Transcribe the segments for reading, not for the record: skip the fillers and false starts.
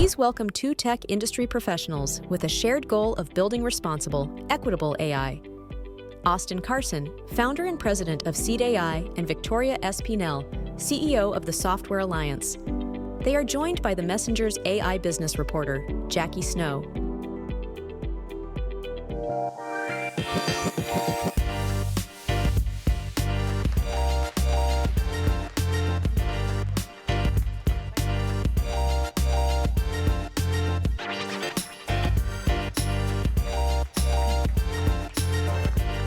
Please welcome two tech industry professionals with a shared goal of building responsible, equitable AI. Austin Carson, founder and president of SeedAI, and Victoria Espinel, CEO of the Software Alliance. They are joined by the Messenger's AI business reporter, Jackie Snow.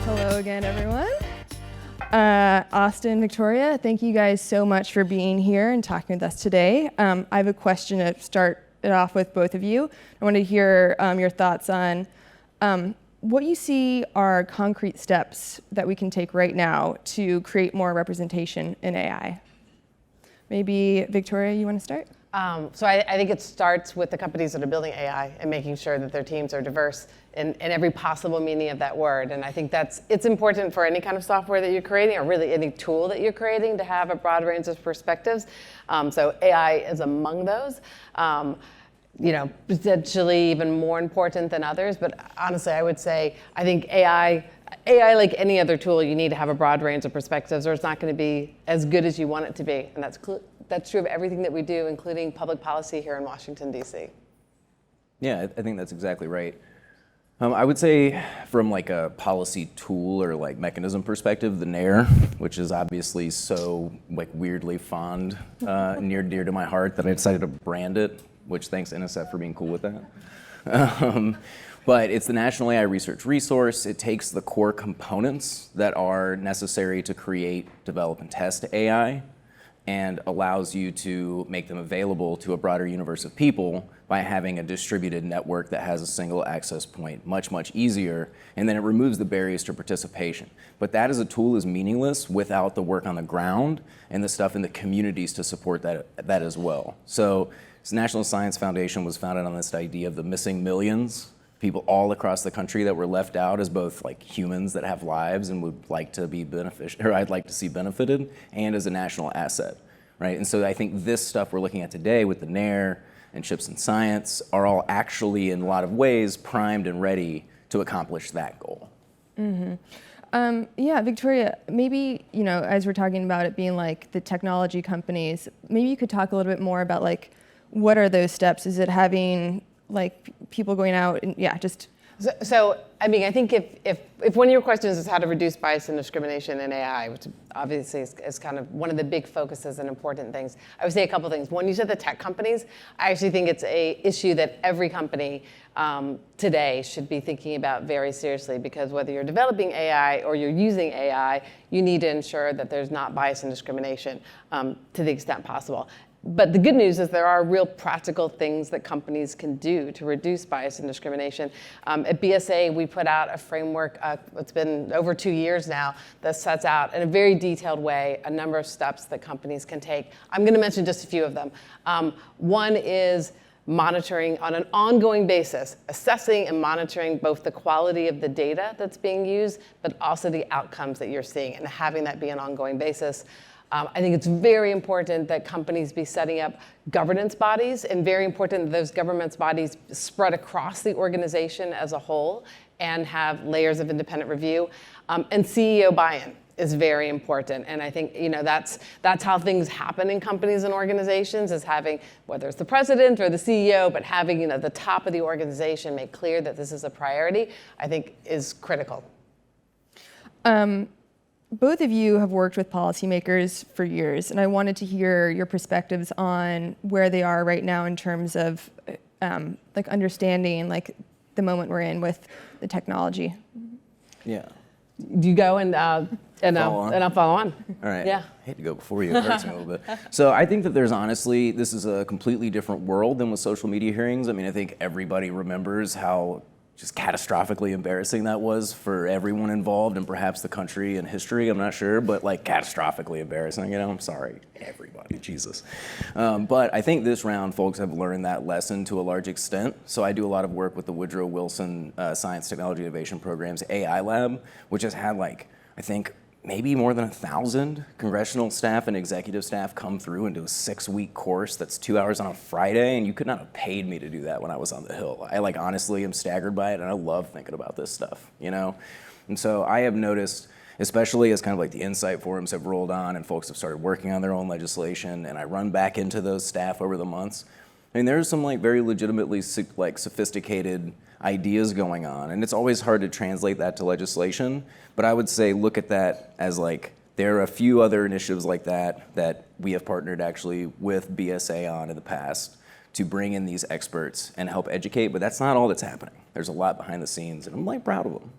Hello again, everyone. Austin, Victoria, thank you guys so much for being here and talking with us today. I have a question to start it off with both of you. I want to hear your thoughts on what you see are concrete steps that we can take right now to create more representation in AI. Maybe Victoria, you want to start? So I think it starts with the companies that are building AI and making sure that their teams are diverse in every possible meaning of that word. And I think it's important for any kind of software that you're creating, or really any tool that you're creating, to have a broad range of perspectives. So AI is among those. Potentially even more important than others. But honestly, I would say, I think AI, like any other tool, you need to have a broad range of perspectives, or it's not going to be as good as you want it to be. And that's true of everything that we do, including public policy here in Washington, D.C. Yeah, I think that's exactly right. I would say from like a policy tool or like mechanism perspective, the NARE, which is obviously so like weirdly fond, near and dear to my heart, that I decided to brand it, which thanks NSF for being cool with that. But it's the National AI Research Resource. It takes the core components that are necessary to create, develop, and test AI, and allows you to make them available to a broader universe of people by having a distributed network that has a single access point, much, much easier, and then it removes the barriers to participation. But that as a tool is meaningless without the work on the ground and the stuff in the communities to support that as well. So this National Science Foundation was founded on this idea of the missing millions, people all across the country that were left out as both like humans that have lives and would like to be I'd like to see benefited, and as a national asset, right? And so I think this stuff we're looking at today with the NARE and Chips and Science are all actually, in a lot of ways, primed and ready to accomplish that goal. Mm-hmm. Victoria, maybe, as we're talking about it being like the technology companies, maybe you could talk a little bit more about like, what are those steps? Is it having like people going out and So I think if one of your questions is how to reduce bias and discrimination in AI, which obviously is kind of one of the big focuses and important things, I would say a couple things. One, you said the tech companies. I actually think it's a issue that every company today should be thinking about very seriously, because whether you're developing AI or you're using AI, you need to ensure that there's not bias and discrimination to the extent possible. But the good news is there are real practical things that companies can do to reduce bias and discrimination. At BSA, we put out a framework, it's been over 2 years now, that sets out in a very detailed way a number of steps that companies can take. I'm going to mention just a few of them. One is monitoring on an ongoing basis, assessing and monitoring both the quality of the data that's being used, but also the outcomes that you're seeing, and having that be an ongoing basis. I think it's very important that companies be setting up governance bodies, and very important that those governance bodies spread across the organization as a whole and have layers of independent review. And CEO buy-in is very important. And I think that's how things happen in companies and organizations, is having, whether it's the president or the CEO, but having the top of the organization make clear that this is a priority, I think is critical. Both of you have worked with policymakers for years, and I wanted to hear your perspectives on where they are right now in terms of understanding the moment we're in with the technology. Yeah. Do you go and I'll follow on. All right. Yeah. I hate to go before you. It hurts me a little bit. So I think that this is a completely different world than with social media hearings. I think everybody remembers how just catastrophically embarrassing that was for everyone involved, and perhaps the country and history, I'm not sure, but catastrophically embarrassing, I'm sorry, everybody, Jesus. But I think this round folks have learned that lesson to a large extent. So I do a lot of work with the Woodrow Wilson Science Technology Innovation Program's AI Lab, which has had I think maybe more than 1,000 congressional staff and executive staff come through and do a 6-week course that's 2 hours on a Friday, and you could not have paid me to do that when I was on the Hill. I honestly am staggered by it, and I love thinking about this stuff, And so I have noticed, especially as kind of like the Insight forums have rolled on and folks have started working on their own legislation, and I run back into those staff over the months, there's some very legitimately sophisticated ideas going on, and it's always hard to translate that to legislation, but I would say look at that as there are a few other initiatives like that we have partnered actually with BSA on in the past to bring in these experts and help educate, but that's not all that's happening. There's a lot behind the scenes, and I'm proud of them.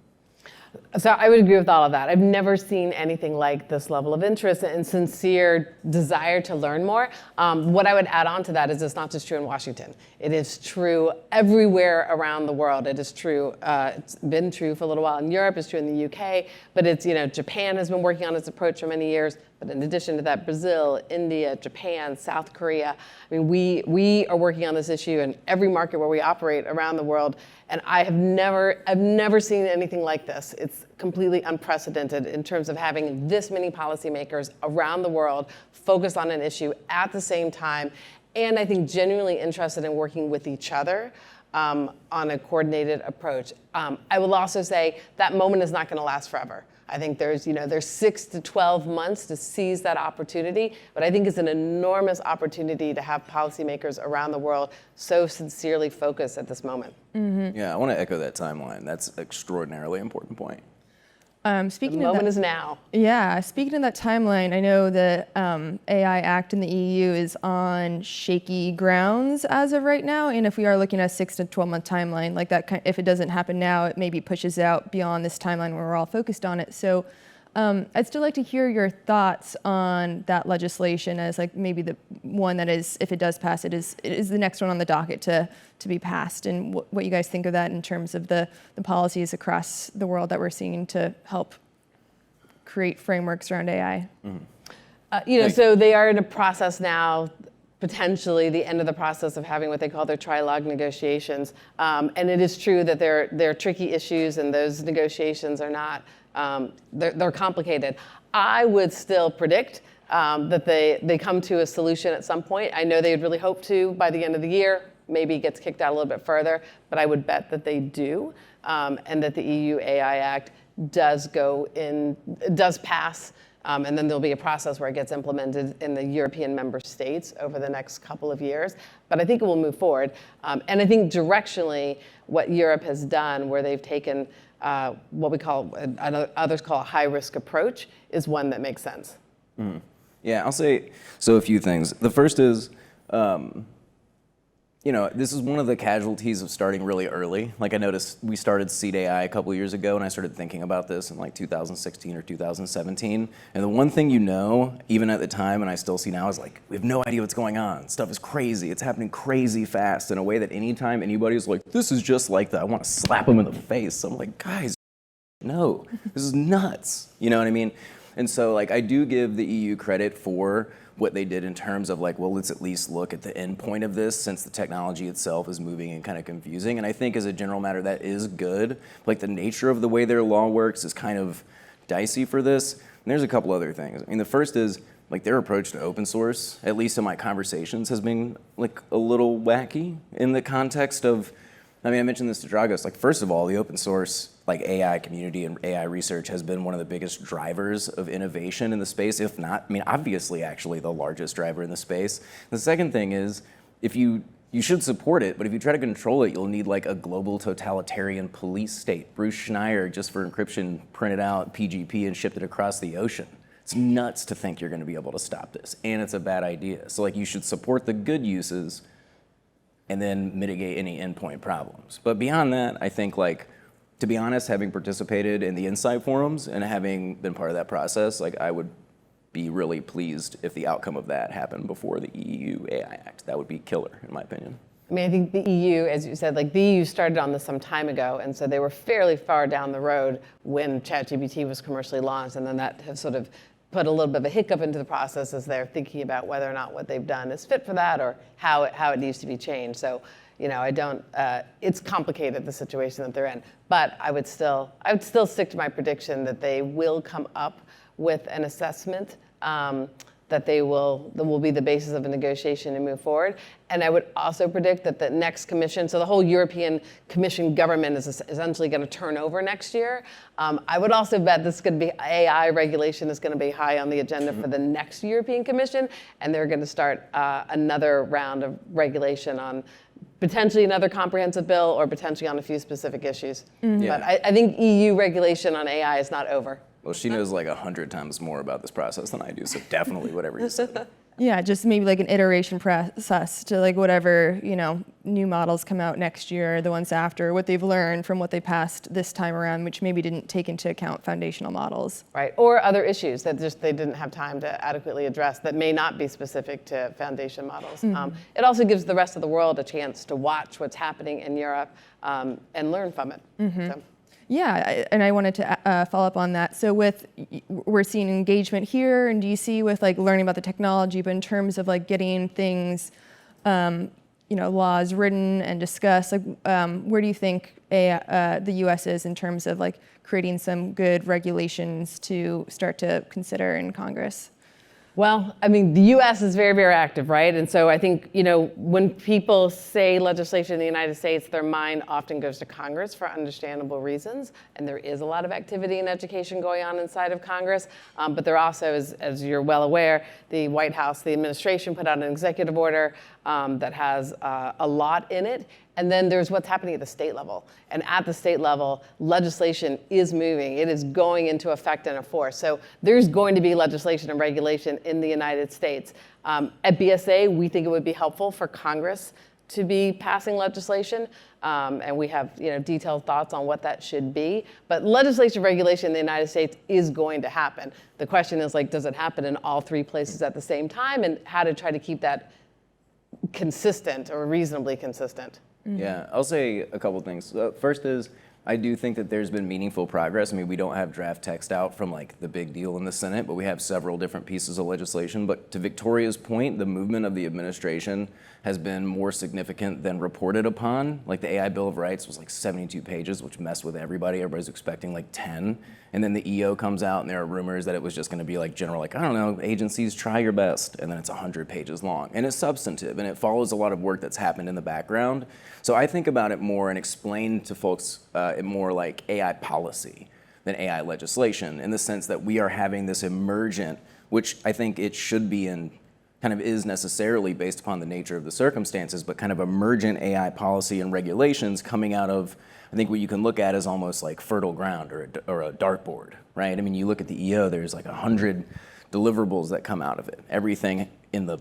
So I would agree with all of that. I've never seen anything like this level of interest and sincere desire to learn more. What I would add on to that is it's not just true in Washington. It is true everywhere around the world. It is true, it's been true for a little while in Europe, it's true in the UK, but it's, Japan has been working on its approach for many years. But in addition to that, Brazil, India, Japan, South Korea, we are working on this issue in every market where we operate around the world. And I've never seen anything like this. It's completely unprecedented in terms of having this many policymakers around the world focused on an issue at the same time, and I think genuinely interested in working with each other on a coordinated approach. I will also say that moment is not going to last forever. I think there's 6 to 12 months to seize that opportunity, but I think it's an enormous opportunity to have policymakers around the world so sincerely focused at this moment. Mm-hmm. Yeah, I want to echo that timeline. That's an extraordinarily important point. The moment is now. Yeah, speaking of that timeline, I know the AI Act in the EU is on shaky grounds as of right now, and if we are looking at a 6 to 12 month timeline, if it doesn't happen now, it maybe pushes out beyond this timeline where we're all focused on it. So I'd still like to hear your thoughts on that legislation as maybe the one that is, if it does pass, it is the next one on the docket to be passed, and what you guys think of that in terms of the policies across the world that we're seeing to help create frameworks around AI. Mm-hmm. So they are in a process now, potentially the end of the process of having what they call their trilogue negotiations. And it is true that there are tricky issues, and those negotiations are not, they're complicated. I would still predict that they come to a solution at some point. I know they would really hope to by the end of the year. Maybe it gets kicked out a little bit further, but I would bet that they do, and that the EU AI Act does pass, and then there'll be a process where it gets implemented in the European member states over the next couple of years. But I think it will move forward. And I think directionally, what Europe has done, where they've taken what we call, others call a high-risk approach, is one that makes sense. Mm-hmm. Yeah, I'll say a few things. The first is, this is one of the casualties of starting really early. I noticed we started SeedAI a couple of years ago, and I started thinking about this in 2016 or 2017. And the one thing even at the time, and I still see now, is we have no idea what's going on. Stuff is crazy. It's happening crazy fast in a way that anytime anybody's this is just like that, I want to slap them in the face. I'm guys, no, this is nuts. You know what I mean? And so I do give the EU credit for what they did in terms of let's at least look at the end point of this, since the technology itself is moving and kind of confusing. And I think as a general matter, that is good. The nature of the way their law works is kind of dicey for this. And there's a couple other things. The first is their approach to open source, at least in my conversations, has been a little wacky in the context of, I mentioned this to Dragos, first of all, the open source AI community and AI research has been one of the biggest drivers of innovation in the space, if not, obviously actually the largest driver in the space. The second thing is, if you should support it, but if you try to control it, you'll need a global totalitarian police state. Bruce Schneier, just for encryption, printed out PGP and shipped it across the ocean. It's nuts to think you're going to be able to stop this, and it's a bad idea. So you should support the good uses and then mitigate any endpoint problems. But beyond that, I think to be honest, having participated in the Insight forums and having been part of that process, I would be really pleased if the outcome of that happened before the EU AI Act. That would be killer, in my opinion. I think the EU, as you said, the EU started on this some time ago, and so they were fairly far down the road when ChatGPT was commercially launched, and then that has sort of put a little bit of a hiccup into the process as they're thinking about whether or not what they've done is fit for that or how it needs to be changed. So, it's complicated, the situation that they're in. But I would still stick to my prediction that they will come up with an assessment that will be the basis of a negotiation and move forward. And I would also predict that the next commission, so the whole European Commission government is essentially going to turn over next year. I would also bet this could be AI regulation is going to be high on the agenda for the next European Commission, and they're going to start another round of regulation on potentially another comprehensive bill or potentially on a few specific issues. Yeah. But I think EU regulation on AI is not over. Well, she knows like 100 times more about this process than I do, so definitely whatever you said. Yeah, just maybe like an iteration process to like whatever, new models come out next year, the ones after, what they've learned from what they passed this time around, which maybe didn't take into account foundational models. Right, or other issues that just they didn't have time to adequately address that may not be specific to foundation models. It also gives the rest of the world a chance to watch what's happening in Europe and learn from it. So. Yeah, and I wanted to follow up on that. So we're seeing engagement here in DC with like learning about the technology, but in terms of like getting things, laws written and discussed, like where do you think the U.S. is in terms of like creating some good regulations to start to consider in Congress? Well, I mean, the U.S. is very, very active, right? And so I think, when people say legislation in the United States, their mind often goes to Congress for understandable reasons. And there is a lot of activity in education going on inside of Congress. But there also, as you're well aware, the White House, the administration put out an executive order that has a lot in it. And then there's what's happening at the state level. And at the state level, legislation is moving. It is going into effect and a force. So there's going to be legislation and regulation in the United States. At BSA, we think it would be helpful for Congress to be passing legislation. And we have detailed thoughts on what that should be. But legislation and regulation in the United States is going to happen. The question is, does it happen in all three places at the same time? And how to try to keep that consistent or reasonably consistent. Yeah, I'll say a couple things. First is, I do think that there's been meaningful progress. I mean, we don't have draft text out from like the big deal in the Senate, but we have several different pieces of legislation. But to Victoria's point, the movement of the administration has been more significant than reported upon. Like the AI Bill of Rights was like 72 pages, which messed with everybody. Everybody's expecting like 10. And then the EO comes out and there are rumors that it was just gonna be like general, like, I don't know, agencies try your best. And then it's 100 pages long. And it's substantive and it follows a lot of work that's happened in the background. So I think about it more and explain to folks it more like AI policy than AI legislation, in the sense that we are having this emergent, which I think it should be and kind of is necessarily based upon the nature of the circumstances, but kind of emergent AI policy and regulations coming out of, I think what you can look at as almost like fertile ground or a dartboard, right? I mean, you look at the EO, there's like 100 deliverables that come out of it. Everything in the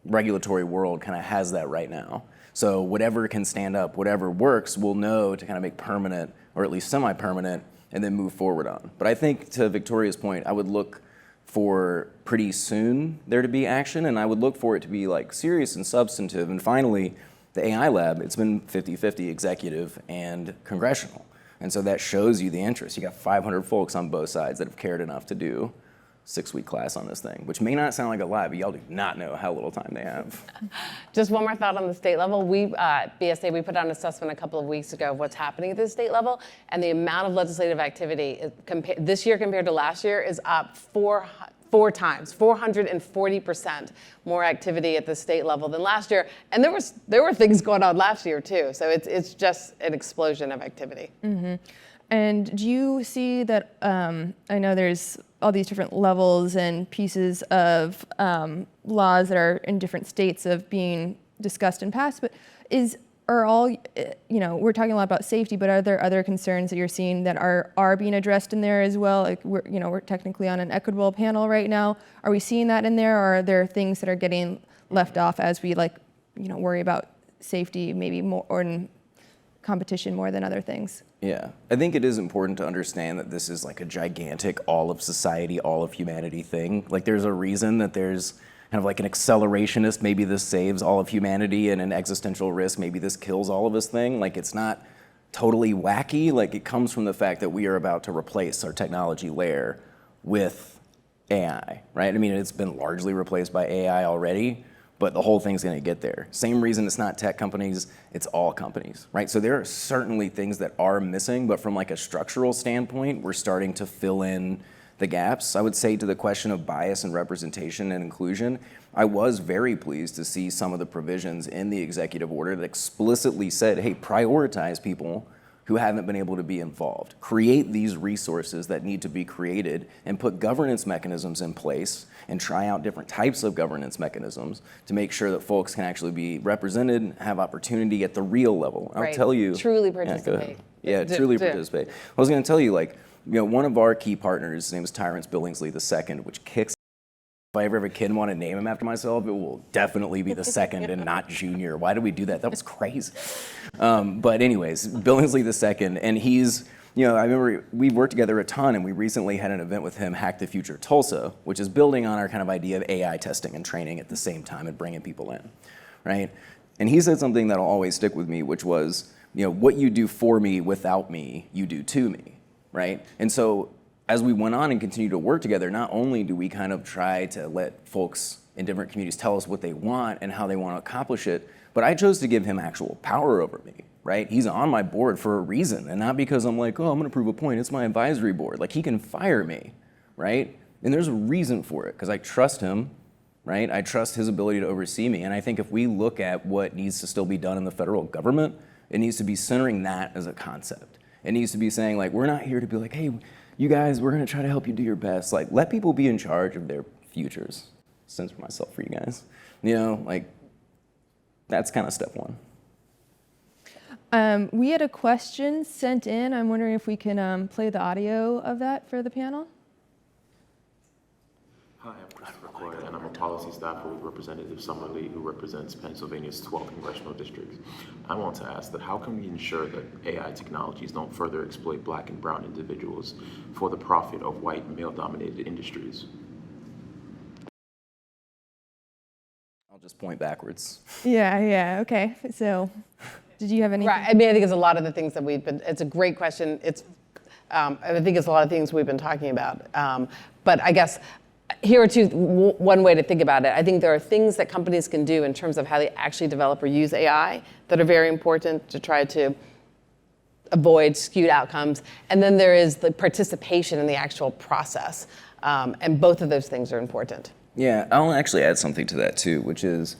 regulatory world kind of has that right now. So whatever can stand up, whatever works, we'll know to kind of make permanent, or at least semi-permanent, and then move forward on. But I think to Victoria's point, I would look for pretty soon there to be action, and I would look for it to be like serious and substantive. And finally, the AI lab, it's been 50-50 executive and congressional. And so that shows you the interest. You got 500 folks on both sides that have cared enough to do a 6-week class on this thing, which may not sound like a lot, but y'all do not know how little time they have. Just one more thought on the state level. We, BSA, we put out an assessment a couple of weeks ago of what's happening at the state level, and the amount of legislative activity this year compared to last year is up four times, 440% more activity at the state level than last year. And there were things going on last year too. So it's just an explosion of activity. Mm-hmm. And do you see that, I know there's all these different levels and pieces of laws that are in different states of being discussed and passed, but are all, we're talking a lot about safety, but are there other concerns that you're seeing that are being addressed in there as well? Like we're technically on an Equitable panel right now. Are we seeing that in there, or are there things that are getting left off as we worry about safety maybe more, or in competition more than other things? Yeah, I think it is important to understand that this is like a gigantic all of society, all of humanity thing. Like there's a reason that there's kind of like an accelerationist, maybe this saves all of humanity, and an existential risk, maybe this kills all of us thing. Like it's not totally wacky. Like it comes from the fact that we are about to replace our technology layer with AI, right? I mean, it's been largely replaced by AI already, but the whole thing's gonna get there. Same reason it's not tech companies, it's all companies, right? So there are certainly things that are missing, but from like a structural standpoint, we're starting to fill in the gaps. I would say to the question of bias and representation and inclusion, I was very pleased to see some of the provisions in the executive order that explicitly said, hey, prioritize people who haven't been able to be involved. Create these resources that need to be created and put governance mechanisms in place and try out different types of governance mechanisms to make sure that folks can actually be represented, have opportunity at the real level. I'll tell you. Truly participate. Yeah, truly participate. I was gonna tell you, like, one of our key partners, his name is Tyrance Billingsley II, which kicks. If I ever have a kid and want to name him after myself, it will definitely be the second and not Junior. Why did we do that? That was crazy. But anyways, Billingsley II, and he's, I remember we worked together a ton, and we recently had an event with him, Hack the Future Tulsa, which is building on our kind of idea of AI testing and training at the same time and bringing people in, right? And he said something that'll always stick with me, which was, what you do for me without me, you do to me, right? And so as we went on and continued to work together, not only do we kind of try to let folks in different communities tell us what they want and how they want to accomplish it, but I chose to give him actual power over me, right? He's on my board for a reason, and not because I'm like, oh, I'm gonna prove a point, it's my advisory board. Like, he can fire me, right? And there's a reason for it, because I trust him, right? I trust his ability to oversee me, and I think if we look at what needs to still be done in the federal government, it needs to be centering that as a concept. It needs to be saying, like, we're not here to be like, hey, you guys, we're gonna try to help you do your best. Like, let people be in charge of their futures. Censor myself for you guys. Like, that's kind of step one. We had a question sent in. I'm wondering if we can play the audio of that for the panel. Hi, I'm Christopher Coy, and I'm a policy staffer with Representative Summerlee, who represents Pennsylvania's 12th congressional districts. I want to ask that how can we ensure that AI technologies don't further exploit Black and brown individuals for the profit of white male-dominated industries? I'll just point backwards. Yeah, okay. So, did you have any? Right, I mean, I think it's a lot of the things that it's a great question. I think it's a lot of things we've been talking about. But I guess, here are one way to think about it. I think there are things that companies can do in terms of how they actually develop or use AI that are very important to try to avoid skewed outcomes. And then there is the participation in the actual process. And both of those things are important. Yeah, I'll actually add something to that too, which is,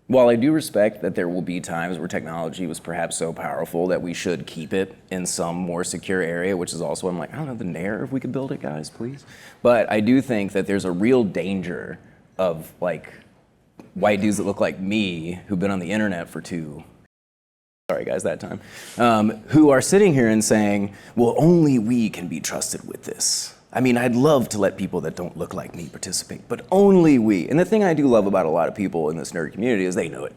while I do respect that there will be times where technology was perhaps so powerful that we should keep it in some more secure area, which is also, I'm like, I don't know, the Nair, if we could build it, guys, please. But I do think that there's a real danger of, like, white dudes that look like me, who've been on the internet for sorry guys, that time, who are sitting here and saying, well, only we can be trusted with this. I mean, I'd love to let people that don't look like me participate, but only we. And the thing I do love about a lot of people in this nerd community is they know it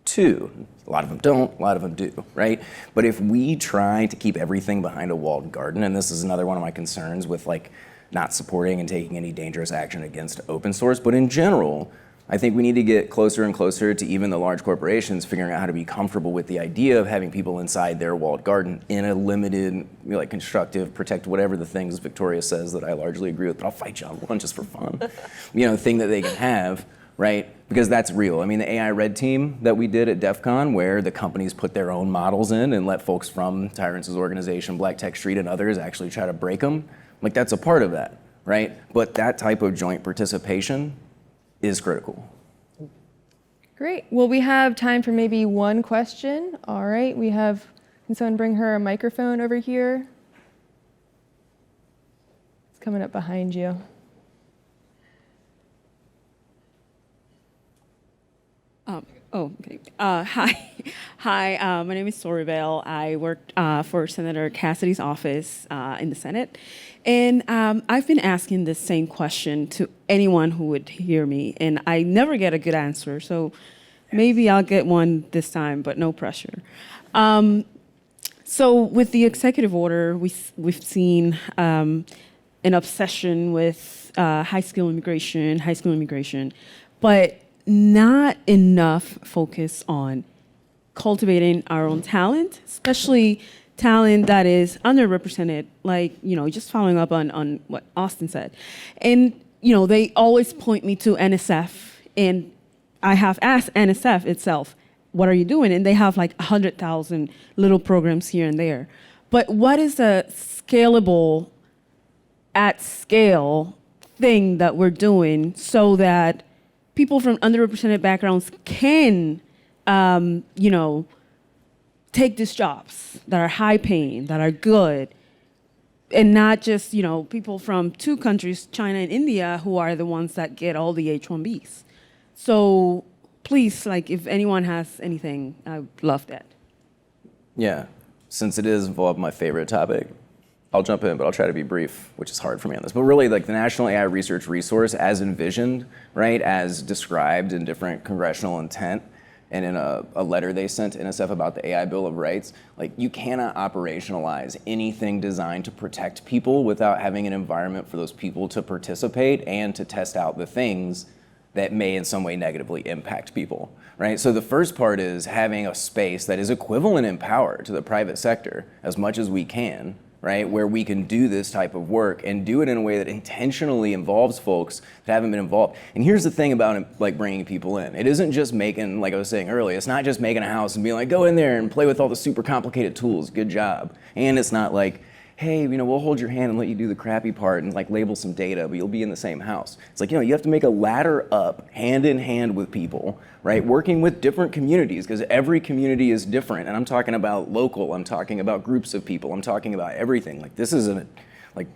too. A lot of them don't, a lot of them do, right? But if we try to keep everything behind a walled garden, and this is another one of my concerns with, like, not supporting and taking any dangerous action against open source, but in general, I think we need to get closer and closer to even the large corporations figuring out how to be comfortable with the idea of having people inside their walled garden in a limited, like, constructive, protect whatever the things Victoria says that I largely agree with, but I'll fight you on one just for fun, thing that they can have, right? Because that's real. I mean, the AI Red Team that we did at DEF CON, where the companies put their own models in and let folks from Tyrance's organization, Black Tech Street, and others actually try to break them, like, that's a part of that, right? But that type of joint participation is critical. Great. Well, we have time for maybe one question. All right, can someone bring her a microphone over here? It's coming up behind you. Okay. Hi, my name is Soribel. I worked for Senator Cassidy's office in the Senate. And I've been asking this same question to anyone who would hear me, and I never get a good answer. So maybe I'll get one this time, but no pressure. So with the executive order, we've seen an obsession with high school immigration, but not enough focus on cultivating our own talent, especially talent that is underrepresented, like, just following up on what Austin said. And, they always point me to NSF, and I have asked NSF itself, what are you doing? And they have like 100,000 little programs here and there. But what is a scalable at scale thing that we're doing so that people from underrepresented backgrounds can, take these jobs that are high paying, that are good, and not just, people from two countries, China and India, who are the ones that get all the H-1Bs. So please, if anyone has anything, I would love that. Yeah, since it is involved my favorite topic, I'll jump in, but I'll try to be brief, which is hard for me on this. But really, the National AI Research Resource, as envisioned, right, as described in different congressional intent, and in a letter they sent to NSF about the AI Bill of Rights, you cannot operationalize anything designed to protect people without having an environment for those people to participate and to test out the things that may in some way negatively impact people, right? So the first part is having a space that is equivalent in power to the private sector as much as we can, right? Where we can do this type of work and do it in a way that intentionally involves folks that haven't been involved. And here's the thing about bringing people in. It isn't just making, like I was saying earlier, it's not just making a house and being like, go in there and play with all the super complicated tools, good job. And it's not like, hey, we'll hold your hand and let you do the crappy part and label some data, but you'll be in the same house. It's you have to make a ladder up hand in hand with people, right? Working with different communities, because every community is different. And I'm talking about local, I'm talking about groups of people, I'm talking about everything. This is a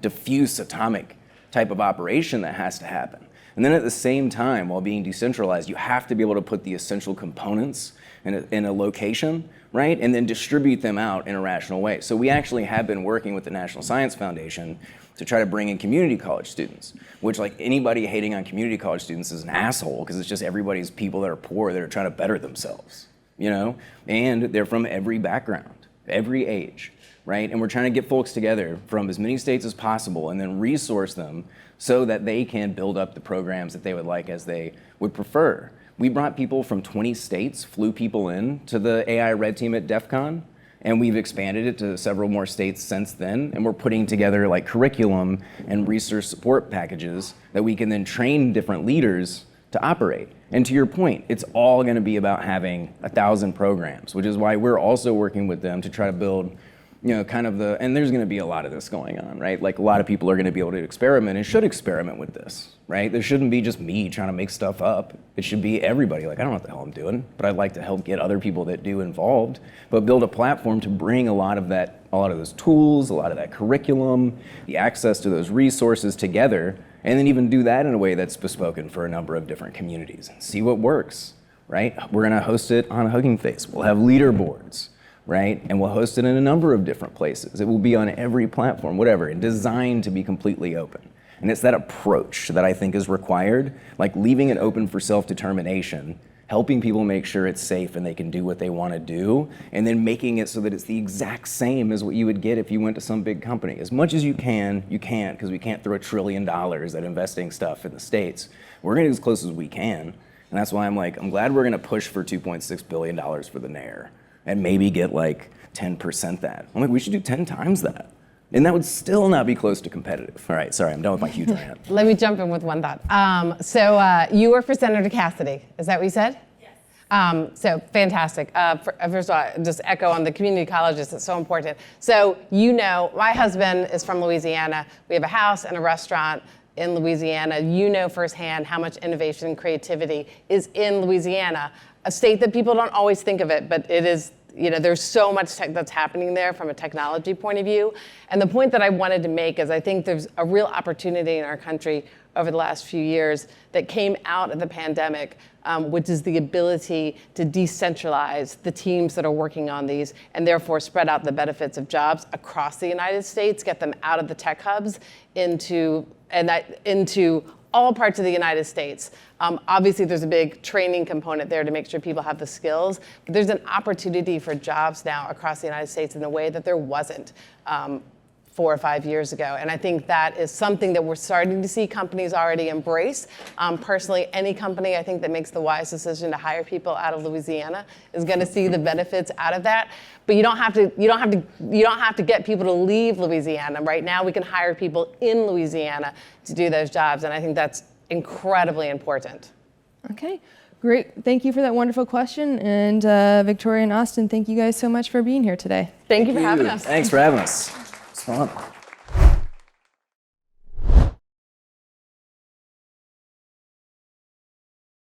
diffuse atomic type of operation that has to happen. And then at the same time, while being decentralized, you have to be able to put the essential components in a location, right? And then distribute them out in a rational way. So we actually have been working with the National Science Foundation to try to bring in community college students, which anybody hating on community college students is an asshole, because it's just everybody's people that are poor that are trying to better themselves, And they're from every background, every age, right? And we're trying to get folks together from as many states as possible and then resource them so that they can build up the programs that they would like as they would prefer. We brought people from 20 states, flew people in to the AI Red Team at DEF CON, and we've expanded it to several more states since then, and we're putting together curriculum and research support packages that we can then train different leaders to operate. And to your point, it's all gonna be about having 1,000 programs, which is why we're also working with them to try to build and there's gonna be a lot of this going on, right? A lot of people are gonna be able to experiment and should experiment with this, right? There shouldn't be just me trying to make stuff up. It should be everybody. I don't know what the hell I'm doing, but I'd like to help get other people that do involved, but build a platform to bring a lot of those tools, a lot of that curriculum, the access to those resources together, and then even do that in a way that's bespoken for a number of different communities and see what works, right? We're gonna host it on Hugging Face. We'll have leaderboards, right? And we'll host it in a number of different places. It will be on every platform, whatever, and designed to be completely open. And it's that approach that I think is required, leaving it open for self-determination, helping people make sure it's safe and they can do what they want to do, and then making it so that it's the exact same as what you would get if you went to some big company. As much as you can't, because we can't throw $1 trillion at investing stuff in the States. We're gonna get as close as we can. And that's why I'm glad we're gonna push for $2.6 billion for the NAIR. And maybe get 10% that. We should do 10 times that. And that would still not be close to competitive. All right, sorry, I'm done with my huge rant. Let me jump in with one thought. You work for Senator Cassidy, is that what you said? Yes. So fantastic. First of all, just echo on the community colleges, it's so important. So my husband is from Louisiana. We have a house and a restaurant in Louisiana. You know firsthand how much innovation and creativity is in Louisiana, a state that people don't always think of it, but it is, there's so much that's happening there from a technology point of view. And the point that I wanted to make is I think there's a real opportunity in our country over the last few years that came out of the pandemic, which is the ability to decentralize the teams that are working on these and therefore spread out the benefits of jobs across the United States, get them out of the tech hubs into all parts of the United States. Obviously, there's a big training component there to make sure people have the skills. But there's an opportunity for jobs now across the United States in a way that there wasn't 4 or 5 years ago. And I think that is something that we're starting to see companies already embrace. Personally, any company I think that makes the wise decision to hire people out of Louisiana is going to see the benefits out of that. But you don't have to get people to leave Louisiana. Right now, we can hire people in Louisiana to do those jobs, and I think that's incredibly important. Okay, great. Thank you for that wonderful question. And Victoria and Austin, thank you guys so much for being here today. Thank you for having us. Thanks for having us. It's fun.